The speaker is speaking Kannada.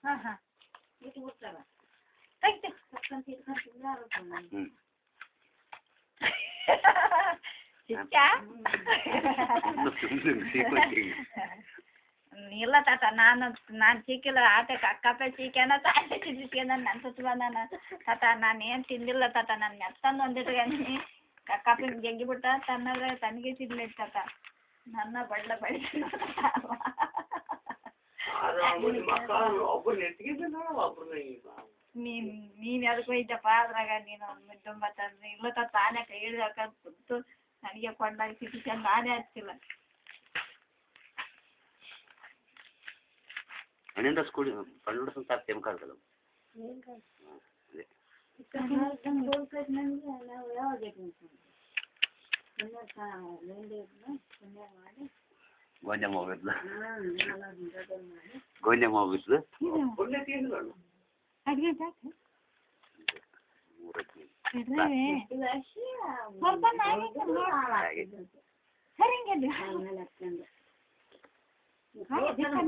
ಹಾಂ ಹಾಂ ಇಟ್ಟು ಬಿಡ್ತಾರ ತೆಗ್ದು ತಕ್ಕಂತ ಇಟ್ಕೊಂಡು ಚಿಕ್ಕ ಇಲ್ಲ ತಾತ ನಾನು ಚಿಕ್ಕಿಲ್ಲ ಆಟಕ್ಕೆ ಅಕ್ಕಪ್ಪ ಚಿಕ್ಕನ ತಾತ ಚಿಕ್ಕನ ನನ್ನ ಸುತ್ತ ಬಂದಾನ ತಾತ ನಾನು ಏನು ತಿಂದಿಲ್ಲ ತಾತ ನಾನು ಮೆತ್ತಂದು ಒಂದಿಟ್ಟಾನಿ ಅಕ್ಕಪ್ಪನ ಜಗ್ಗಿ ಬಿಟ್ಟ ತನ್ನದ್ರೆ ತನಗೆ ತಿನ್ಲಿ ತಾತ ನನ್ನ ಬಡ್ಲ ಬಡಿ ನೀನು ಅದಕ್ಕೆ ಹೋಯ್ತಪ್ಪ ಅದ್ರಾಗ ನೀನು ತೊಂಬತ್ತಂದ್ರೆ ಇಲ್ಲ ತಾತ ನಾನೇ ಕೈ ಹಿಡ್ದು ಕುಂತು ನನಗೆ ಕೊಂಡಾಗ ಸಿಟಿ ನಾನೇ ಹಚ್ಚಿಲ್ಲ ಅಣ್ಣಿಂದ ಸ್ಕೂಲ್ ಪಣ್ಣು ಸಂತ ಟೈಮ್ ಕಾಡ್ತಲ್ಲ ನಾವು ಯಾವಾಗ ಗೋಂಜಮ್ಮ ಹೋಗಿದ್ಲು ಗೋಂಜಮ್ಮ ಹೋಗಿದ್ಲು ಸರಿ